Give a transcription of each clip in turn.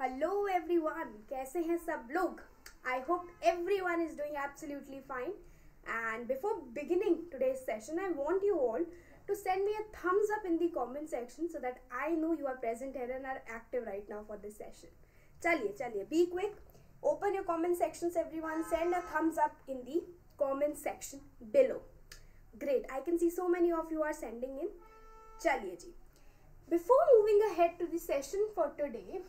Hello everyone, कैसे हैं सब लोग? I hope everyone is doing absolutely fine. And before beginning today's session, I want you all to send me a thumbs up in the comment section so that I know you are present here and are active right now for this session. चलिए, be quick. Open your comment sections, everyone. Send a thumbs up in the comment section below. Great. I can see so many of you are sending in. चलिए जी. Before moving ahead to the session for today,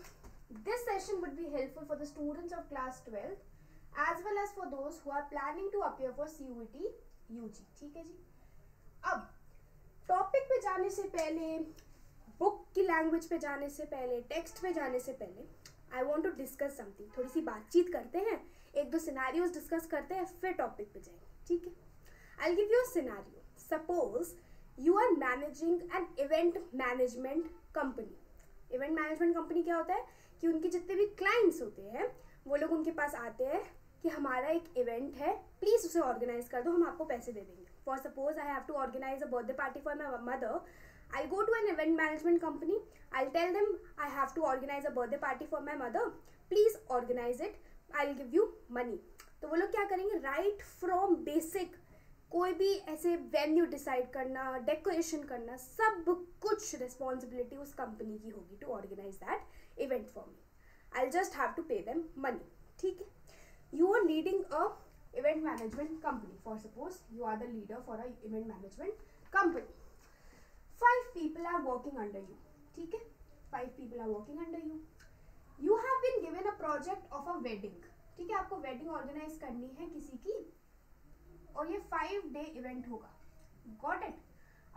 this session would be helpful for the students of class 12 as well as for those who are planning to appear for CUET UG. ठीक है जी. अब topic पे जाने से पहले, book की language पे जाने से पहले, टेक्स्ट पे जाने से पहले, I want to discuss something. थोड़ी सी बातचीत करते हैं, एक दो सिनारियोज डिस्कस करते हैं, फिर टॉपिक पे जाएंगे. ठीक है. I give you a scenario. Suppose you are managing an event management company. Event management company क्या होता है कि उनके जितने भी क्लाइंट्स होते हैं वो लोग उनके पास आते हैं कि हमारा एक इवेंट है, प्लीज़ उसे ऑर्गेनाइज कर दो, हम आपको पैसे दे देंगे. For suppose I have to organise a birthday party for my mother. I'll go to an event management company. I'll tell them I have to organize a birthday party for my mother. Please organize it. I'll give you money. तो वो लोग क्या करेंगे, right from basic कोई भी ऐसे venue decide करना, decoration करना, सब कुछ रिस्पॉन्सिबिलिटी उस कंपनी की होगी to organise that event for me. I'll just have to pay them money. ठीक है. You are leading a event management company. For suppose you are the leader for a event management company. 5 people are working under you. ठीक है. 5 people are working under you. You have been given a project of a wedding. ठीक है. आपको wedding organise करनी है किसी की और ये 5-day इवेंट होगा. Got it.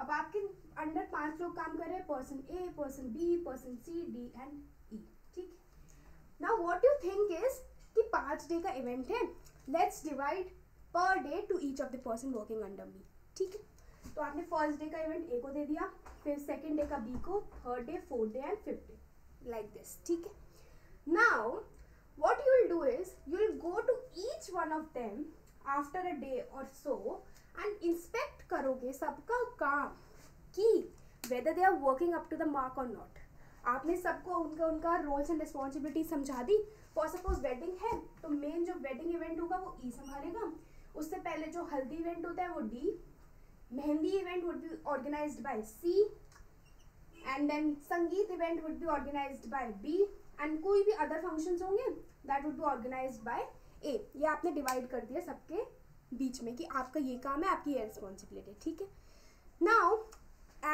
अब आपके अंडर 5 लोग काम कर रहे हैं, person A, person B, person C, D and E. ठीक है. Now what you think is कि 5 डे का इवेंट है, let's divide per day to each of the person working under me. ठीक है. तो आपने फर्स्ट डे का इवेंट ए को दे दिया, फिर सेकेंड डे का बी को, third day, fourth day and fifth day, like this. ठीक है. Now what you will do is you will go to each one of them after a day or so and inspect करोगे सबका काम कि whether they are working up to the mark और not. आपने सबको उनका रोल्स एंड रिस्पॉन्सिबिलिटी समझा दी. For suppose wedding है तो मेन जो वेडिंग इवेंट होगा वो ई संभालेगा. उससे पहले जो हल्दी इवेंट होता है वो D, mehndi event would be organised by C, and then sangeet event would be organised by B, and कोई भी अदर फंक्शंस होंगे that would be organised by A. ये आपने डिवाइड कर दिया सबके बीच में कि आपका ये काम है, आपकी ये रिस्पॉन्सिबिलिटी. ठीक है. Now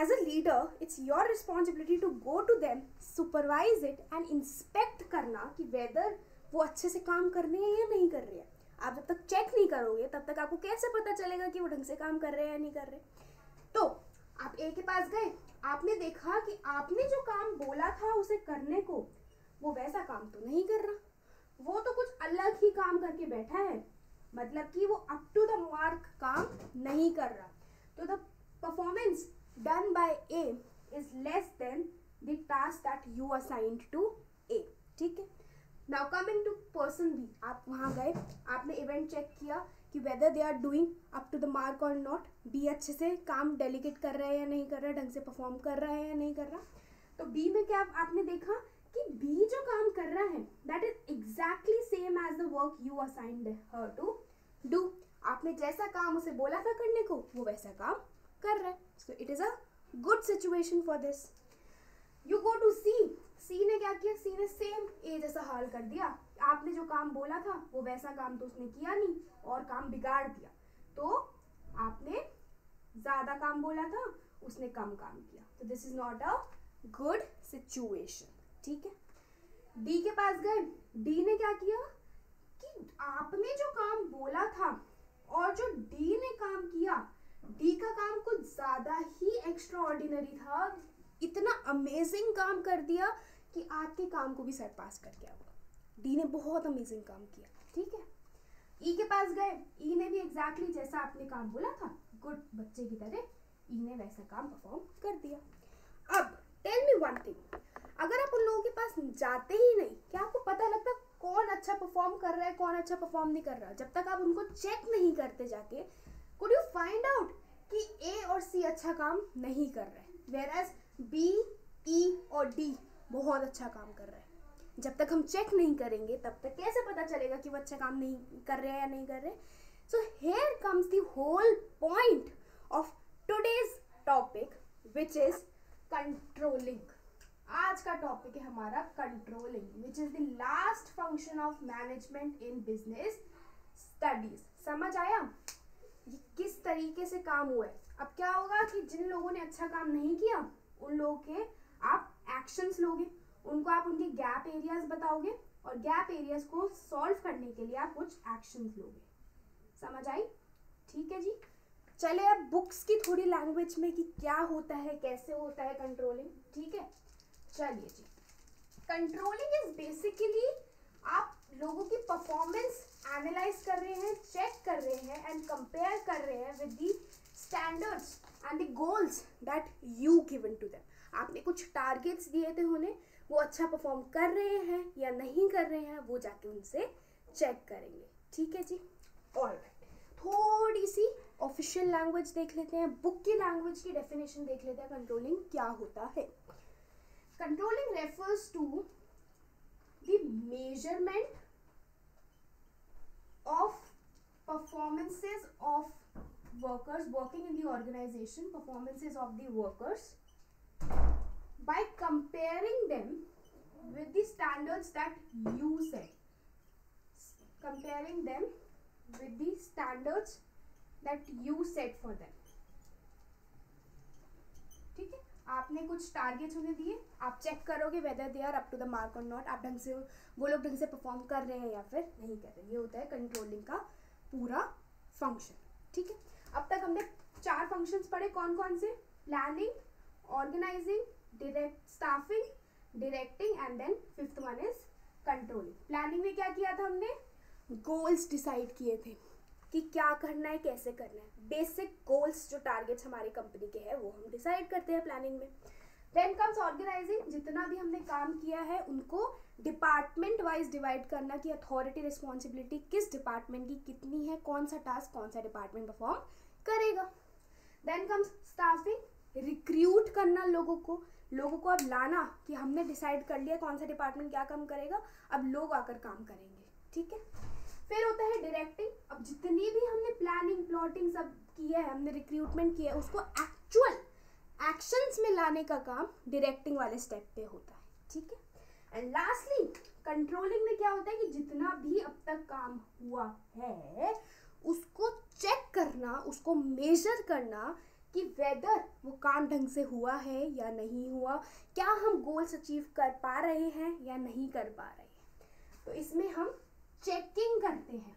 as a leader it's your responsibility to go to them, supervise it and inspect करना कि वेदर वो अच्छे से काम कर रहे हैं या नहीं कर रहे हैं. आप जब तक चेक नहीं करोगे तब तक आपको कैसे पता चलेगा कि वो ढंग से काम कर रहे हैं या नहीं कर रहे. तो आप ए के पास गए, आपने देखा कि आपने जो काम बोला था उसे करने को वो वैसा काम तो नहीं कर रहा, वो तो कुछ अलग ही काम करके बैठा है, मतलब कि वो अप टू द मार्क काम नहीं कर रहा. तो the performance done by A is less than the task that you assigned to A. ठीक है. Now coming to person B. आप वहाँ गए, आपने इवेंट चेक किया कि whether they are doing up to the mark और नॉट. बी अच्छे से काम डेलीगेट कर रहा है या नहीं कर रहा, ढंग से परफॉर्म कर रहा है या नहीं कर रहा. तो बी में क्या आपने देखा कि बी जो काम कर रहा है that is exactly same as the work you assigned her to do. आपने जैसा काम उसे बोला था करने को वो वैसा काम कर रहा है. So it is a good situation for this. You go to C. C ने क्या किया, सी ने सेम ए जैसा हाल कर दिया. आपने जो काम बोला था वो वैसा काम तो उसने किया नहीं और काम बिगाड़ दिया. तो आपने ज्यादा काम बोला था, उसने कम काम किया. तो this is not a good situation. ठीक है. डी के पास गए. डी ने क्या किया कि आपने जो काम बोला था और जो डी ने काम किया, डी का काम कुछ ज्यादा ही एक्स्ट्रा ऑर्डिनरी था, इतना अमेजिंग काम कर दिया कि आपके काम को भी सरपास कर गया. डी ने बहुत अमेजिंग काम किया. ठीक है. ई के पास गए. ई ने भी एग्जैक्टली जैसा आपने काम बोला था, गुड बच्चे की तरह ई ने वैसा काम परफॉर्म कर दिया. अब टेल मी वन थिंग, अगर आप उन लोगों के पास जाते ही नहीं, क्या आपको पता लगता कौन अच्छा परफॉर्म कर रहा है, कौन अच्छा परफॉर्म नहीं कर रहा? जब तक आप उनको चेक नहीं करते जाके, कुड यू फाइंड आउट कि ए और सी अच्छा काम नहीं कर रहे, वेयर एज बी, ई और डी बहुत अच्छा काम कर रहे हैं. जब तक हम चेक नहीं करेंगे तब तक कैसे पता चलेगा कि वो अच्छा काम नहीं कर रहे हैं या नहीं कर रहे. So here comes the whole point of today's topic which is controlling. आज का टॉपिक है हमारा controlling, which is the last function of management in business studies. समझ आया ये किस तरीके से काम हुआ है. अब क्या होगा कि जिन लोगों ने अच्छा काम नहीं किया उन लोगों के आप एक्शंस लोगे, उनको आप उनके गैप एरियाज बताओगे और गैप एरियाज को सॉल्व करने के लिए आप कुछ एक्शंस लोगे. समझ आई? ठीक है जी. चले अब बुक्स की थोड़ी लैंग्वेज में कि क्या होता है, कैसे होता है कंट्रोलिंग. ठीक है, चलिए जी. कंट्रोलिंग इज बेसिकली आप लोगों की परफॉर्मेंस एनालाइज कर रहे हैं, चेक कर रहे हैं एंड कंपेयर कर रहे हैं with the standards and the goals that you given to them. आपने कुछ टारगेट्स दिए थे उन्हें, वो अच्छा परफॉर्म कर रहे हैं या नहीं कर रहे हैं, वो जाके उनसे चेक करेंगे. ठीक है जी. ऑलराइट, थोड़ी सी ऑफिशियल लैंग्वेज देख लेते हैं, बुक की लैंग्वेज की डेफिनेशन देख लेते हैं कंट्रोलिंग क्या होता है. Controlling refers to the measurement of performances of workers working in the organization, performances of the workers by comparing them with the standards that you set. Comparing them with the standards that you set for them. ठीक है, आपने कुछ targets उन्हें दिए, आप check करोगे whether they are up to the mark और not. आप ढंग से, वो लोग ढंग से परफॉर्म कर रहे हैं या फिर नहीं कर रहे. ये होता है कंट्रोलिंग का पूरा फंक्शन. ठीक है, अब तक हमने 4 फंक्शंस पढ़े. कौन कौन से? Planning, organising, direct staffing, directing and then 5th one is controlling. Planning में क्या किया था हमने? गोल्स डिसाइड किए थे कि क्या करना है, कैसे करना है. बेसिक गोल्स जो टारगेट्स हमारी कंपनी के हैं वो हम डिसाइड करते हैं प्लानिंग में. Then comes organising. जितना भी हमने काम किया है उनको डिपार्टमेंट वाइज डिवाइड करना कि अथॉरिटी रिस्पॉन्सिबिलिटी किस डिपार्टमेंट की कितनी है, कौन सा टास्क कौन सा डिपार्टमेंट परफॉर्म करेगा. Then comes staffing. रिक्रूट करना लोगों को अब लाना कि हमने डिसाइड कर लिया कौन सा डिपार्टमेंट क्या काम करेगा, अब लोग आकर काम करेंगे. ठीक है. फिर होता है डायरेक्टिंग. अब जितनी भी हमने प्लानिंग प्लॉटिंग सब किया है, हमने रिक्रूटमेंट किया है, उसको एक्चुअल एक्शंस में लाने का काम डायरेक्टिंग वाले स्टेप पे होता है. ठीक है. एंड लास्टली कंट्रोलिंग में क्या होता है कि जितना भी अब तक काम हुआ है उसको चेक करना, उसको मेजर करना कि वेदर वो काम ढंग से हुआ है या नहीं हुआ, क्या हम गोल्स अचीव कर पा रहे हैं या नहीं कर पा रहे हैं. तो इसमें हम चेकिंग करते हैं.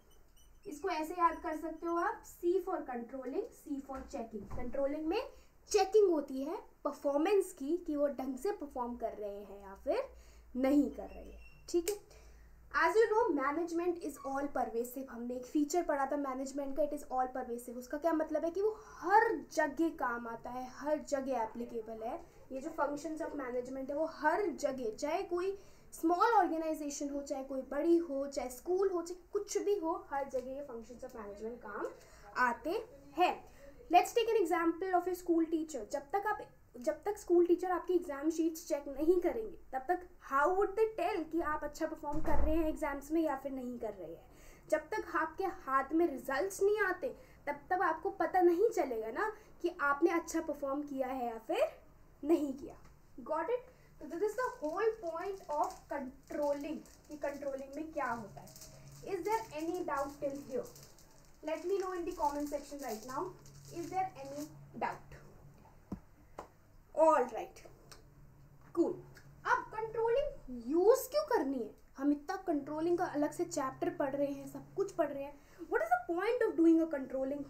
इसको ऐसे याद कर सकते हो आप, C for controlling, C for checking. Controlling में चेकिंग होती है परफॉर्मेंस की कि वो ढंग से परफॉर्म कर रहे हैं या फिर नहीं कर रहे हैं. ठीक है. As you know management is all pervasive. हमने एक फीचर पढ़ा था मैनेजमेंट का, इट इज ऑल परवेसिव. उसका क्या मतलब है कि वो हर जगह काम आता है, हर जगह एप्लीकेबल है. ये जो फंक्शंस ऑफ मैनेजमेंट है वो हर जगह, चाहे कोई स्मॉल ऑर्गेनाइजेशन हो, चाहे कोई बड़ी हो, चाहे स्कूल हो, चाहे कुछ भी हो, हर जगह ये फंक्शंस ऑफ मैनेजमेंट काम आते हैं. Let's take an example of a school teacher. जब तक स्कूल टीचर आपकी एग्जाम शीट्स चेक नहीं करेंगे तब तक हाउ वुड दे टेल कि आप अच्छा परफॉर्म कर रहे हैं एग्जाम्स में या फिर नहीं कर रहे हैं. जब तक आपके हाथ में रिजल्ट्स नहीं आते तब तक आपको पता नहीं चलेगा ना कि आपने अच्छा परफॉर्म किया है या फिर नहीं किया. Got it? तो this is the whole point of controlling कि कंट्रोलिंग में क्या होता है. Is there any doubt till here? Let me know in the comment section right now. Is there any doubt? All right, cool. अब controlling use क्यों करनी है? हम इतना कंट्रोलिंग का अलग से चैप्टर पढ़ रहे हैं, सब कुछ पढ़ रहे हैं. What is the point of doing a controlling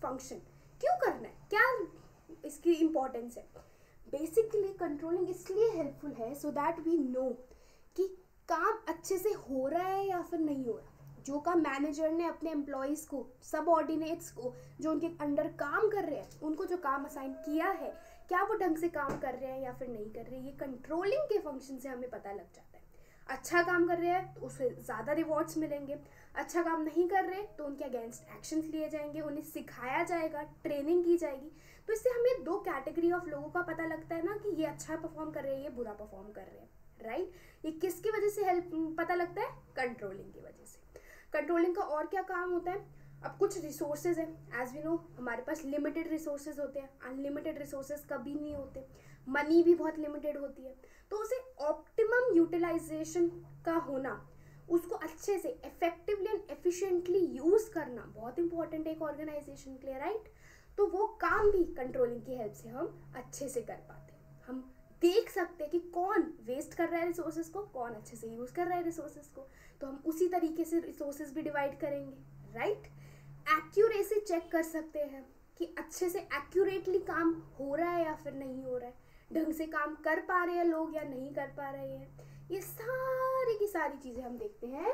function? क्यों करना है, क्या इसकी इंपॉर्टेंस है? बेसिकली कंट्रोलिंग इसलिए हेल्पफुल है सो दैट वी नो कि काम अच्छे से हो रहा है या फिर नहीं हो रहा. जो काम मैनेजर ने अपने एम्प्लॉयज़ को, सबऑर्डिनेट्स को, जो उनके अंडर काम कर रहे हैं, उनको जो काम असाइन किया है, क्या वो ढंग से काम कर रहे हैं या फिर नहीं कर रहे हैं, ये कंट्रोलिंग के फंक्शन से हमें पता लग जाता है. अच्छा काम कर रहे हैं तो उसे ज़्यादा रिवॉर्ड्स मिलेंगे. अच्छा काम नहीं कर रहे तो उनके अगेंस्ट एक्शंस लिए जाएंगे, उन्हें सिखाया जाएगा, ट्रेनिंग की जाएगी. तो इससे हमें 2 कैटेगरी ऑफ लोगों का पता लगता है ना कि ये अच्छा परफॉर्म कर रहे हैं, ये बुरा परफॉर्म कर रहे हैं. राइट। ये किसकी वजह से हेल्प पता लगता है? कंट्रोलिंग की वजह से। कंट्रोलिंग का और क्या काम होता है? अब कुछ रिसोर्सेज हैं, एज वी नो हमारे पास लिमिटेड रिसोर्सेज होते हैं, अनलिमिटेड रिसोर्सेज कभी नहीं होते, मनी भी बहुत लिमिटेड होती है, तो उसे ऑप्टिमम यूटिलाइजेशन का होना, उसको अच्छे से इफेक्टिवली एंड एफिशिएंटली यूज करना बहुत इंपॉर्टेंट है एक ऑर्गेनाइजेशन के लिए, राइट। तो वो काम भी कंट्रोलिंग की हेल्प से हम अच्छे से कर पाते हैं। हम देख सकते हैं कि कौन वेस्ट कर रहा है रिसोर्सेज को, कौन अच्छे से यूज कर रहा है रिसोर्सेज को, तो हम उसी तरीके से रिसोर्सेज भी डिवाइड करेंगे, राइट। एक्यूरेसी चेक कर सकते हैं कि अच्छे से एक्यूरेटली काम हो रहा है या फिर नहीं हो रहा है, ढंग से काम कर पा रहे हैं लोग या नहीं कर पा रहे हैं। ये सारी की सारी चीजें हम देखते हैं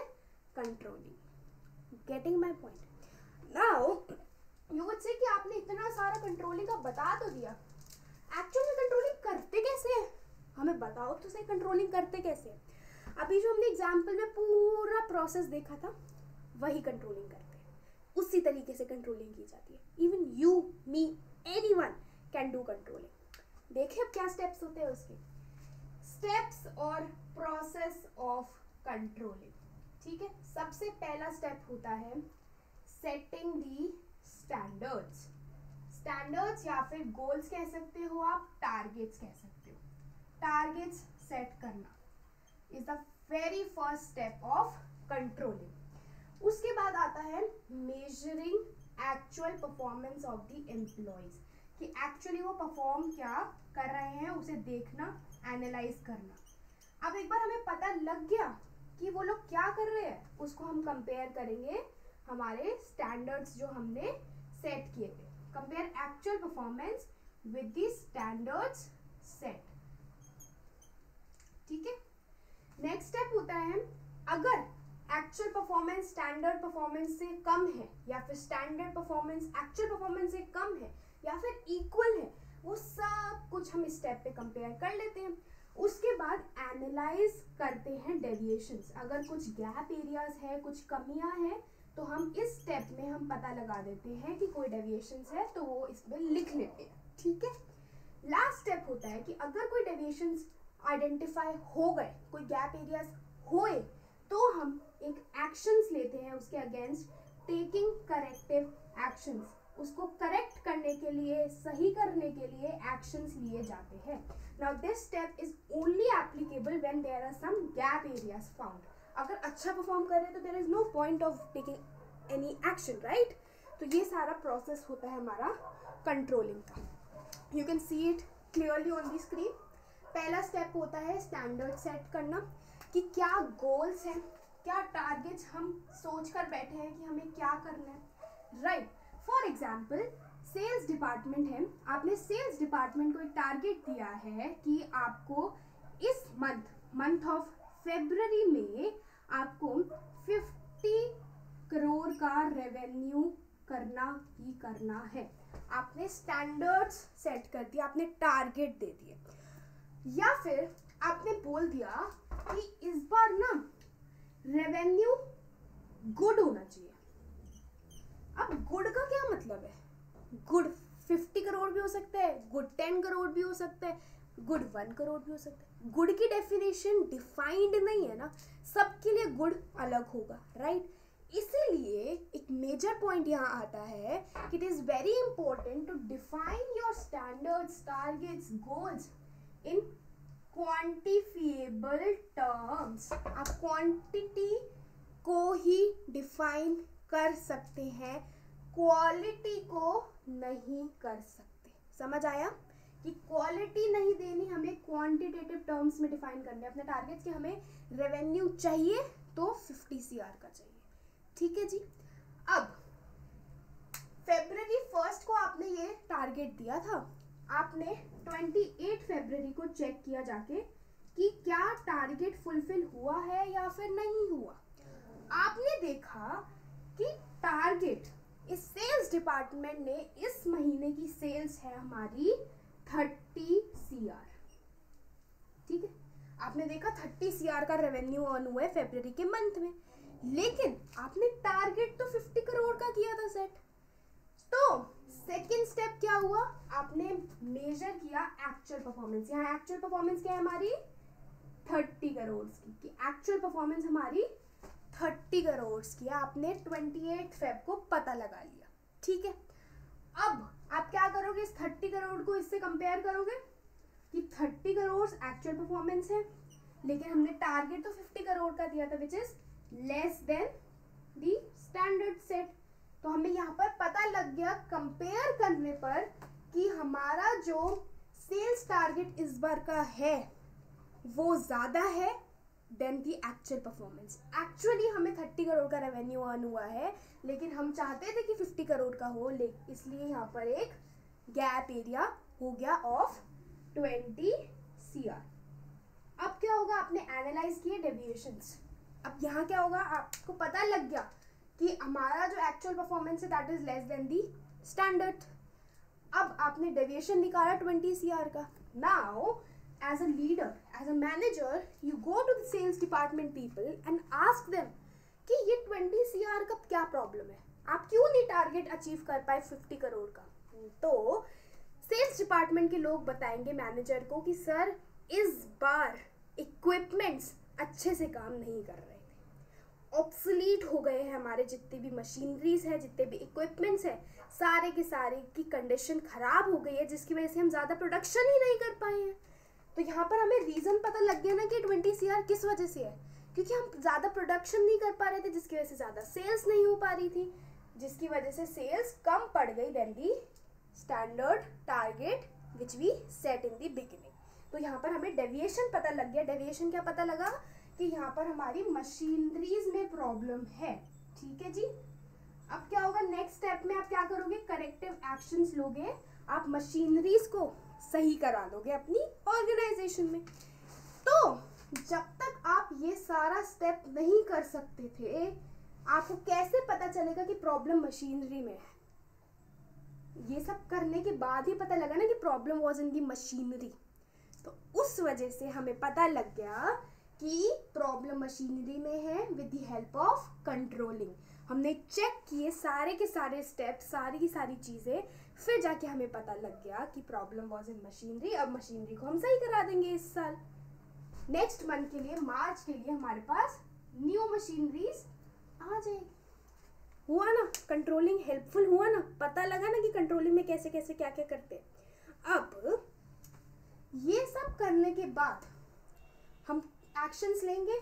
controlling. Getting my point? Now you would say कि आपने इतना सारा कंट्रोलिंग का बता तो दिया, एक्चुअल में कंट्रोलिंग करते कैसे हैं? हमें बताओ तो सही, कंट्रोलिंग करते कैसे हैं? अभी जो हमने एग्जाम्पल में पूरा प्रोसेस देखा था वही कंट्रोलिंग करते हैं, उसी तरीके से कंट्रोलिंग की जाती है। Even you, me, anyone can do controlling. देखिए अब क्या स्टेप्स होते हैं उसके, स्टेप्स और प्रोसेस ऑफ कंट्रोलिंग। ठीक है, सबसे पहला स्टेप होता है सेटिंग दी स्टैंडर्ड्स। स्टैंडर्ड्स या फिर गोल्स कह सकते हो आप, टारगेट्स कह सकते हो। टारगेट्स सेट करना is the very first step of controlling. उसके बाद आता है measuring actual performance of the employees, कि एक्चुअली वो परफॉर्म क्या कर रहे हैं उसे देखना, एनालाइज करना। अब एक बार हमें पता लग गया कि वो लोग क्या कर रहे हैं, उसको हम कंपेयर करेंगे हमारे स्टैंडर्ड्स जो हमने सेट किए थे। Compare actual performance with the standards set. ठीक है, नेक्स्ट स्टेप होता है अगर एक्चुअल परफॉर्मेंस स्टैंडर्ड परफॉर्मेंस से कम है या फिर स्टैंडर्ड परफॉर्मेंस एक्चुअल परफॉर्मेंस से कम है या फिर इक्वल है, वो सब कुछ हम इस स्टेप पे कंपेयर कर लेते हैं। उसके बाद एनालाइज करते हैं डेविएशंस। अगर कुछ गैप एरियाज है, कुछ कमियां हैं, तो हम इस स्टेप में हम पता लगा देते हैं कि कोई डेविएशंस है तो वो इसमें लिख लेते हैं। ठीक है, लास्ट स्टेप होता है कि अगर कोई डेविएशंस आइडेंटिफाई हो गए, कोई गैप एरियाज होए, तो हम एक एक्शंस लेते हैं उसके अगेंस्ट, टेकिंग करेक्टिव एक्शंस। उसको करेक्ट करने के लिए, सही करने के लिए एक्शंस लिए जाते हैं। Now this step is only applicable when there are some gap areas found. अगर अच्छा परफॉर्म कर रहे हैं तो there is no point of taking any action, right. तो ये सारा प्रोसेस होता है हमारा कंट्रोलिंग का। You can see it clearly on the screen. पहला स्टेप होता है स्टैंडर्ड सेट करना, कि क्या गोल्स हैं, क्या टारगेट्स हम सोच कर बैठे हैं कि हमें क्या करना है, right. For example sales department है, आपने सेल्स डिपार्टमेंट को एक टारगेट दिया है कि आपको इस मंथ ऑफ फेब्रुअरी में आपको 50 करोड़ का रेवेन्यू करना ही करना है। आपने स्टैंडर्ड्स सेट कर दिया, आपने टारगेट दे दिए, या फिर आपने बोल दिया कि इस बार ना रेवेन्यू गुड होना चाहिए। अब गुड का क्या मतलब है? गुड 50 करोड़ भी हो सकता है, गुड 10 करोड़ भी हो सकता है, गुड 1 करोड़ भी हो सकता है। गुड की डेफिनेशन डिफाइंड नहीं है ना, सबके लिए गुड अलग होगा, राइट। इसीलिए एक मेजर पॉइंट यहाँ आता है कि it is very important to define your standards, targets, goals in quantifiable terms. आप क्वांटिटी को ही डिफाइन कर सकते हैं, क्वालिटी को नहीं कर सकते। समझ आया कि क्वालिटी नहीं देनी, हमें क्वांटिटेटिव टर्म्स में डिफाइन करना है अपने टारगेट्स कि हमें रेवेन्यू चाहिए तो 50 CR का चाहिए। ठीक है जी। अब February 1 को आपने ये टारगेट दिया था, आपने 28 फरवरी को चेक किया जाके कि क्या टारगेट फुलफिल हुआ है या फिर नहीं हुआ। आपने देखा कि टारगेट इस सेल्स डिपार्टमेंट ने इस महीने की सेल्स है हमारी 30 CR। ठीक है, आपने देखा 30 CR का रेवेन्यू अर्न हुआ है फरवरी के मंथ में, लेकिन आपने टारगेट तो 50 करोड़ का किया था सेट। तो सेकंड स्टेप क्या हुआ, आपने मेजर किया एक्चुअल परफॉर्मेंस। यहाँ एक्चुअल परफॉर्मेंस क्या है हमारी 30 करोड़ की एक्चुअल परफॉर्मेंस हमारी 30 करोड़ की है। आपने 28 फेब को पता लगा लिया, ठीक है। अब आप क्या करोगे, इस 30 करोड़ को इससे कंपेयर करोगे कि 30 करोड़ एक्चुअल परफॉर्मेंस है, लेकिन हमने टारगेट तो 50 करोड़ का दिया था, which is less then the standard set. तो हमें यहाँ पर पता लग गया कंपेयर करने पर कि हमारा जो सेल्स टारगेट इस बार का है वो ज्यादा है then the actual performance. Actually हमें 30 करोड़ का रेवेन्यू अर्न हुआ है, लेकिन हम चाहते थे कि 50 करोड़ का हो, इसलिए यहाँ पर एक गैप एरिया हो गया ऑफ 20 CR। अब क्या होगा, आपने एनालाइज किए डेविएशंस। अब यहाँ क्या होगा, आपको पता लग गया कि हमारा जो एक्चुअल परफॉर्मेंस है that is less then the standard. अब आपने डेविएशन निकाला 20 CR का। Now as a leader, as a manager, you go to the sales department people and ask them कि ये 20 CR का क्या प्रॉब्लम है, आप क्यों नहीं टारगेट अचीव कर पाए 50 करोड़ का। तो सेल्स डिपार्टमेंट के लोग बताएंगे मैनेजर को कि सर इस बार इक्विपमेंट्स अच्छे से काम नहीं कर रहे थे, ऑब्सोलीट हो गए हैं हमारे जितने भी मशीनरीज है, जितने भी इक्विपमेंट्स है, सारे के सारे की कंडीशन खराब हो गई है, जिसकी वजह से हम ज़्यादा प्रोडक्शन ही नहीं कर पाए हैं। तो यहाँ पर हमें रीज़न पता लग गया ना कि 20 CR किस वजह से है, क्योंकि हम ज़्यादा प्रोडक्शन नहीं कर पा रहे थे, जिसकी वजह से ज़्यादा सेल्स नहीं हो पा रही थी, जिसकी वजह से सेल्स कम पड़ गई then the standard target which we set in the beginning. तो यहाँ पर हमें डेविएशन पता लग गया। डेविएशन क्या पता लगा कि यहाँ पर हमारी मशीनरीज में प्रॉब्लम है, ठीक है जी। अब क्या होगा, नेक्स्ट स्टेप में आप क्या करोगे, करेक्टिव एक्शंस लोगे, आप मशीनरीज को सही करा दोगे अपनी ऑर्गेनाइजेशन में। तो जब तक आप ये सारा स्टेप नहीं कर सकते थे, आपको कैसे पता चलेगा कि प्रॉब्लम मशीनरी में है। ये सब करने के बाद ही पता लगा ना कि problem was in the machinery. तो उस वजह से हमें पता लग गया कि प्रॉब्लम मशीनरी में है with the help of controlling. हमने चेक किए सारे के सारे स्टेप, सारी की सारी चीज़ें, फिर जाके हमें पता लग गया कि प्रॉब्लम वाज इन मशीनरी। अब मशीनरी को हम सही करा देंगे इस साल। नेक्स्ट मंथ के लिए, मार्च के लिए हमारे पास न्यू मशीनरीज आ जाएगी। हुआ ना, कंट्रोलिंग हेल्पफुल हुआ ना, पता लगा ना कि कंट्रोलिंग में कैसे कैसे क्या क्या करते हैं। अब ये सब करने के बाद हम एक्शंस लेंगे,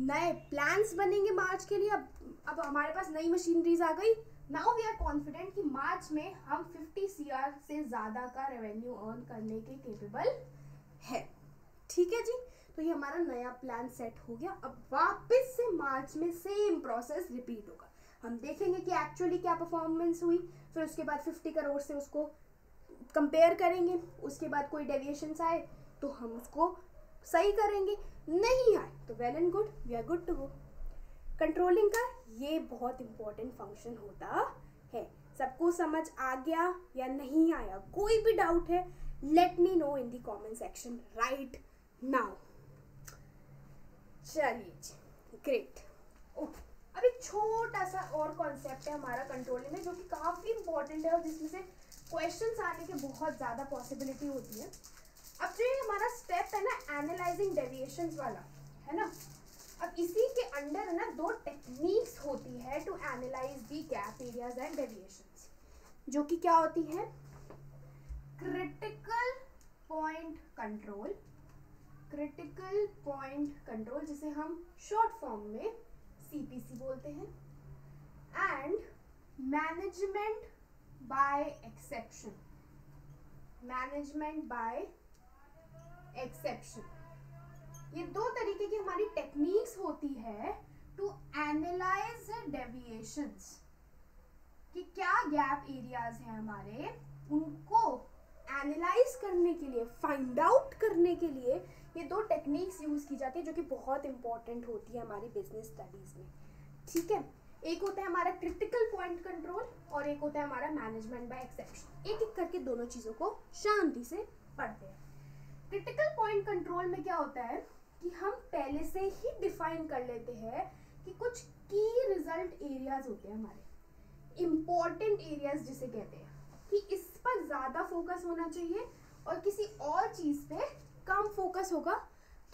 नए प्लान्स बनेंगे मार्च के लिए। अब हमारे पास नई मशीनरीज आ गई। नाउ वी आर कॉन्फिडेंट कि मार्च में हम 50 CR से ज़्यादा का रेवेन्यू अर्न करने के केपेबल है, ठीक है जी। तो ये हमारा नया प्लान सेट हो गया। अब वापस से मार्च में सेम प्रोसेस रिपीट होगा। हम देखेंगे कि एक्चुअली क्या परफॉर्मेंस हुई, फिर उसके बाद 50 करोड़ से उसको कंपेयर करेंगे, उसके बाद कोई डेविएशंस आए तो हम उसको सही करेंगे, नहीं आए तो well and good, we are good to go. Controlling का ये बहुत इंपॉर्टेंट फंक्शन होता है। सबको समझ आ गया या नहीं आया, कोई भी डाउट है, late me know in the comment section right now. चलिए जी, ग्रेट। अब एक छोटा सा और कॉन्सेप्ट है हमारा कंट्रोलिंग में, जो कि काफ़ी इंपॉर्टेंट है और जिसमें से क्वेश्चंस आने की बहुत ज़्यादा पॉसिबिलिटी होती है। अब जो ये हमारा स्टेप है ना एनालाइजिंग डेविएशंस वाला, है ना, अब इसी के अंडर है ना 2 टेक्निक्स होती है to analyse the gap areas and deviations, जो कि क्या होती है, critical point control, critical point control जिसे हम शॉर्ट फॉर्म में CPC बोलते हैं, and management by exception, management by exception. ये 2 तरीके की हमारी टेक्निक्स होती है टू एनालाइज डेविएशंस, कि क्या गैप एरियाज हैं हमारे, उनको एनालाइज करने के लिए, फाइंड आउट करने के लिए ये 2 टेक्निक्स यूज की जाती है, जो कि बहुत इंपॉर्टेंट होती है हमारी बिजनेस स्टडीज में, ठीक है। एक होता है हमारा क्रिटिकल पॉइंट कंट्रोल और एक होता है हमारा मैनेजमेंट बाय एक्सेप्शन। एक एक करके दोनों चीज़ों को शांति से पढ़ते हैं। क्रिटिकल पॉइंट कंट्रोल में क्या होता है कि हम पहले से ही डिफाइन कर लेते हैं कि कुछ की रिजल्ट एरियाज होते हैं हमारे, इंपॉर्टेंट एरियाज जिसे कहते हैं, कि इस पर ज़्यादा फोकस होना चाहिए और किसी और चीज़ पे कम फोकस होगा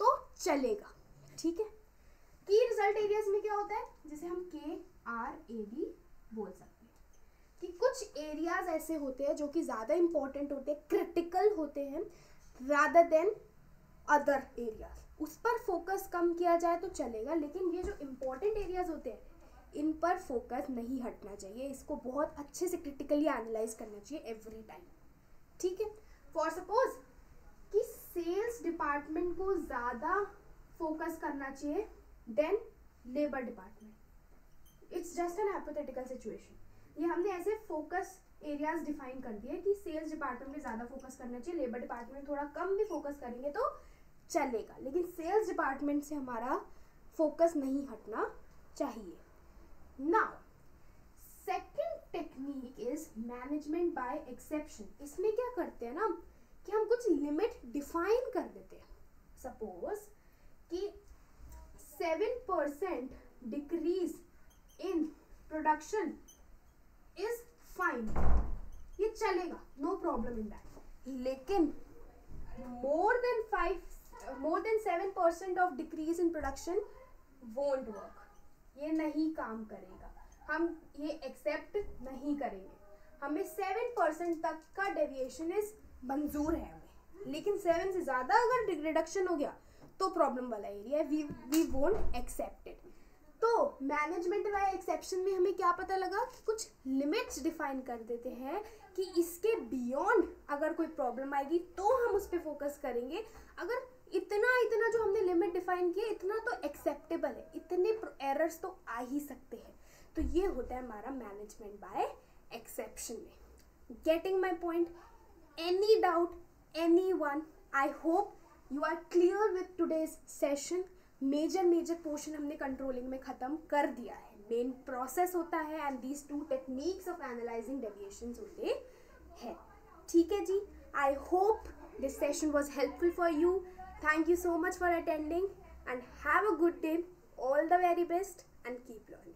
तो चलेगा। ठीक है, की रिजल्ट एरियाज में क्या होता है, जिसे हम KRAD बोल सकते हैं कि कुछ एरियाज ऐसे होते हैं जो कि ज्यादा इंपॉर्टेंट होते हैं, क्रिटिकल होते हैं रादर देन अदर एरियाज। उस पर फोकस कम किया जाए तो चलेगा, लेकिन ये जो इंपॉर्टेंट एरियाज होते हैं इन पर फोकस नहीं हटना चाहिए। इसको बहुत अच्छे से क्रिटिकली एनालाइज करना चाहिए एवरी टाइम। ठीक है, फॉर सपोज कि सेल्स डिपार्टमेंट को ज्यादा फोकस करना चाहिए then labour department. It's just an hypothetical situation. ये हमने ऐसे फोकस एरियाज डिफाइन कर दिए कि सेल्स डिपार्टमेंट में ज्यादा फोकस करना चाहिए, लेबर डिपार्टमेंट में थोड़ा कम भी फोकस करेंगे तो चलेगा, लेकिन सेल्स डिपार्टमेंट से हमारा फोकस नहीं हटना चाहिए। Now second technique is management by exception. इसमें क्या करते हैं ना कि हम कुछ लिमिट डिफाइन कर देते हैं। सपोज कि 7% decrease in production is fine, ये चलेगा, नो प्रॉब्लम इन दैट। लेकिन more than 7% of decrease in production won't work, ये नहीं काम करेगा, हम ये एक्सेप्ट नहीं करेंगे। हमें 7% तक का डेविएशन इज मंजूर है हमें, लेकिन 7 से ज्यादा अगर रिडक्शन हो गया तो प्रॉब्लम वाला एरिया है, वी वोंट एक्सेप्ट इट। तो मैनेजमेंट बाय एक्सेप्शन में हमें क्या पता लगा कि कुछ लिमिट्स डिफाइन कर देते हैं कि इसके बियॉन्ड अगर कोई प्रॉब्लम आएगी तो हम उस पर फोकस करेंगे। अगर इतना जो हमने लिमिट डिफाइन किया इतना तो एक्सेप्टेबल है, इतने एरर्स तो आ ही सकते हैं। तो ये होता है हमारा मैनेजमेंट बाय एक्सेप्शन में। Getting my point? Any doubt, any one? I hope you are clear with today's session. Major portion हमने कंट्रोलिंग में खत्म कर दिया है, मेन प्रोसेस होता है and these 2 techniques of analysing deviations होते हैं। ठीक है जी, I hope this session was helpful for you. Thank you so much for attending and have a good day. All the very best and keep learning.